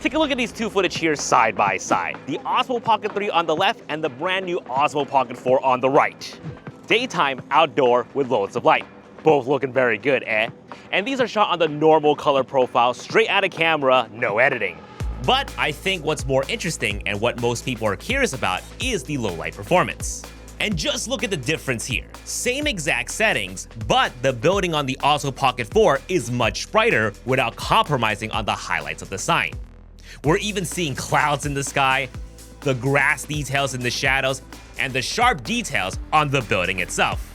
Take a look at these two footage here side by side. The Osmo Pocket 3 on the left and the brand new Osmo Pocket 4 on the right. Daytime, outdoor, with loads of light. Both looking very good, eh? And these are shot on the normal color profile, straight out of camera, no editing. But I think what's more interesting and what most people are curious about is the low light performance. And just look at the difference here. Same exact settings, but the building on the Osmo Pocket 4 is much brighter without compromising on the highlights of the sign. We're even seeing clouds in the sky, the grass details in the shadows, and the sharp details on the building itself.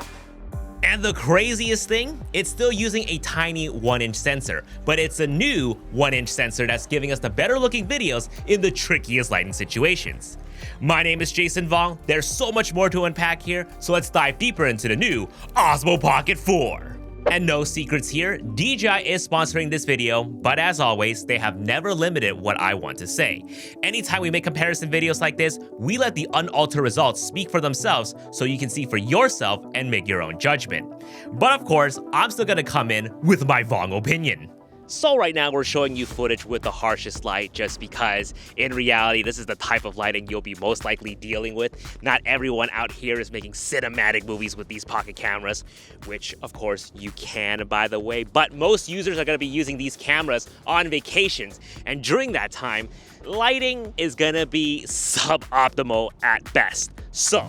And the craziest thing, it's still using a tiny 1-inch sensor, but it's a new 1-inch sensor that's giving us the better looking videos in the trickiest lighting situations. My name is Jason Vong. There's so much more to unpack here, so let's dive deeper into the new Osmo Pocket 4. And no secrets here, DJI is sponsoring this video, but as always, they have never limited what I want to say. Anytime we make comparison videos like this, we let the unaltered results speak for themselves so you can see for yourself and make your own judgment. But of course, I'm still gonna come in with my Vong opinion. So right now we're showing you footage with the harshest light just because in reality this is the type of lighting you'll be most likely dealing with. Not everyone out here is making cinematic movies with these pocket cameras, which of course you can, by the way, but most users are going to be using these cameras on vacations, and during that time lighting is going to be suboptimal at best. So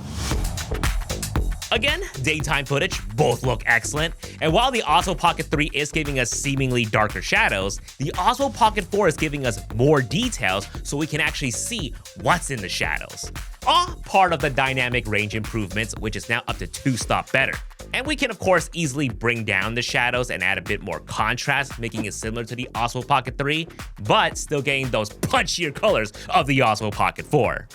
again, daytime footage, both look excellent, and while the Osmo Pocket 3 is giving us seemingly darker shadows, the Osmo Pocket 4 is giving us more details so we can actually see what's in the shadows. All part of the dynamic range improvements, which is now up to 2-stop better. And we can of course easily bring down the shadows and add a bit more contrast, making it similar to the Osmo Pocket 3, but still getting those punchier colors of the Osmo Pocket 4.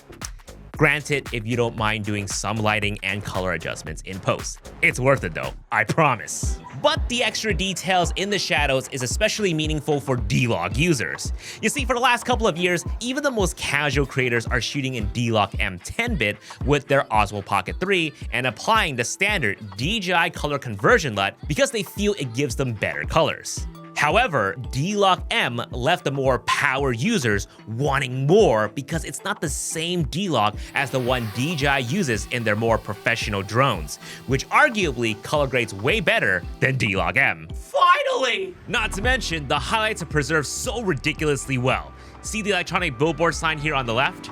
Granted, if you don't mind doing some lighting and color adjustments in post. It's worth it though, I promise. But the extra details in the shadows is especially meaningful for D-Log users. You see, for the last couple of years, even the most casual creators are shooting in D-Log M10-bit with their Osmo Pocket 3 and applying the standard DJI color conversion LUT because they feel it gives them better colors. However, D-Log M left the more power users wanting more because it's not the same D-Log as the one DJI uses in their more professional drones, which arguably color grades way better than D-Log M. Finally! Not to mention, the highlights are preserved so ridiculously well. See the electronic billboard sign here on the left?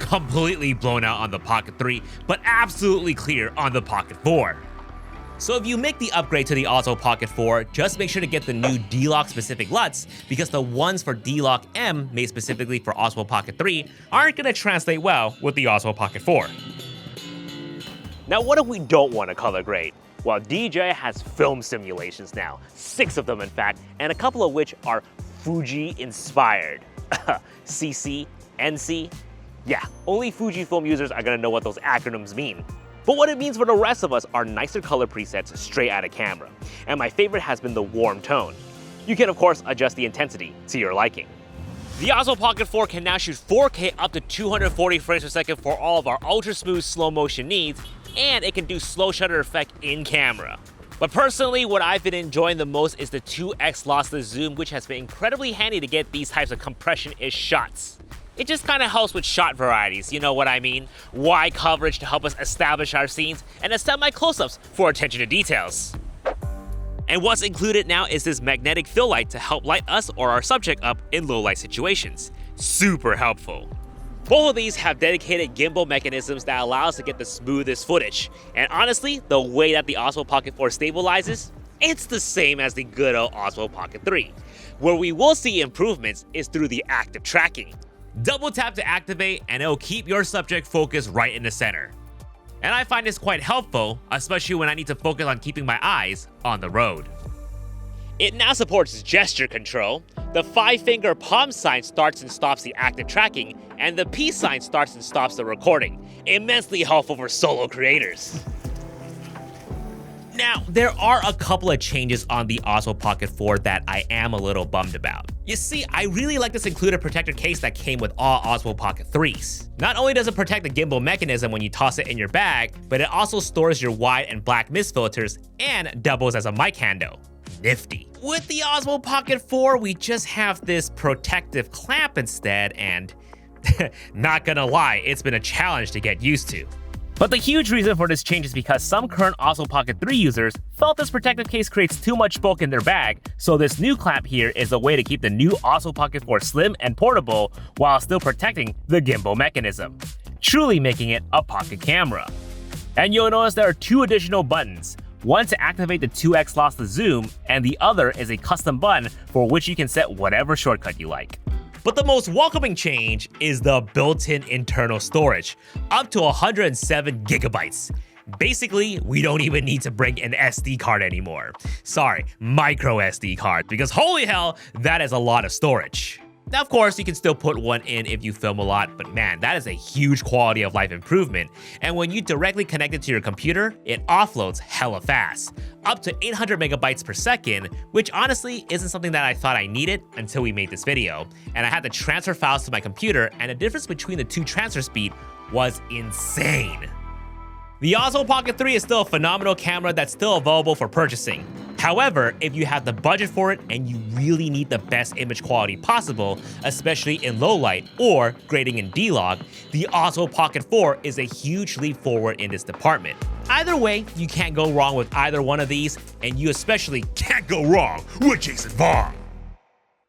Completely blown out on the Pocket 3, but absolutely clear on the Pocket 4. So if you make the upgrade to the Osmo Pocket 4, just make sure to get the new D-Log specific LUTs because the ones for D-Log M made specifically for Osmo Pocket 3 aren't going to translate well with the Osmo Pocket 4. Now what if we don't want to color grade? Well, DJI has film simulations now, 6 of them in fact, and a couple of which are Fuji inspired. CC, NC, yeah, only Fujifilm users are going to know what those acronyms mean. But what it means for the rest of us are nicer color presets straight out of camera. And my favorite has been the warm tone. You can of course adjust the intensity to your liking. The Osmo Pocket 4 can now shoot 4K up to 240 frames per second for all of our ultra smooth slow motion needs, and it can do slow shutter effect in camera. But personally, what I've been enjoying the most is the 2x lossless zoom, which has been incredibly handy to get these types of compression-ish shots. It just kind of helps with shot varieties, you know what I mean? Wide coverage to help us establish our scenes, and a semi-close-ups for attention to details. And what's included now is this magnetic fill light to help light us or our subject up in low light situations. Super helpful. Both of these have dedicated gimbal mechanisms that allow us to get the smoothest footage. And honestly, the way that the Osmo Pocket 4 stabilizes, it's the same as the good old Osmo Pocket 3. Where we will see improvements is through the active tracking. Double tap to activate and it'll keep your subject focused right in the center. And I find this quite helpful, especially when I need to focus on keeping my eyes on the road. It now supports gesture control. The 5-finger palm sign starts and stops the active tracking, and the peace sign starts and stops the recording. Immensely helpful for solo creators. Now, there are a couple of changes on the Osmo Pocket 4 that I am a little bummed about. You see, I really like this included protector case that came with all Osmo Pocket 3s. Not only does it protect the gimbal mechanism when you toss it in your bag, but it also stores your white and black mist filters and doubles as a mic handle. nifty. With the Osmo Pocket 4, we just have this protective clamp instead, and not gonna lie, it's been a challenge to get used to. But the huge reason for this change is because some current Osmo Pocket 3 users felt this protective case creates too much bulk in their bag, so this new clamp here is a way to keep the new Osmo Pocket 4 slim and portable while still protecting the gimbal mechanism, truly making it a pocket camera. And you'll notice there are 2 additional buttons, one to activate the 2x lossless zoom, and the other is a custom button for which you can set whatever shortcut you like. But the most welcoming change is the built-in internal storage, up to 107 gigabytes. Basically, we don't even need to bring an SD card anymore. Sorry, micro SD card, because holy hell, that is a lot of storage. Now, of course, you can still put one in if you film a lot, but man, that is a huge quality of life improvement. And when you directly connect it to your computer, it offloads hella fast, up to 800 megabytes per second, which honestly isn't something that I thought I needed until we made this video. And I had to transfer files to my computer, and the difference between the 2 transfer speed was insane. The Osmo Pocket 3 is still a phenomenal camera that's still available for purchasing. However, if you have the budget for it and you really need the best image quality possible, especially in low light or grading in D-Log, the Osmo Pocket 4 is a huge leap forward in this department. Either way, you can't go wrong with either one of these, and you especially can't go wrong with Jason Vong.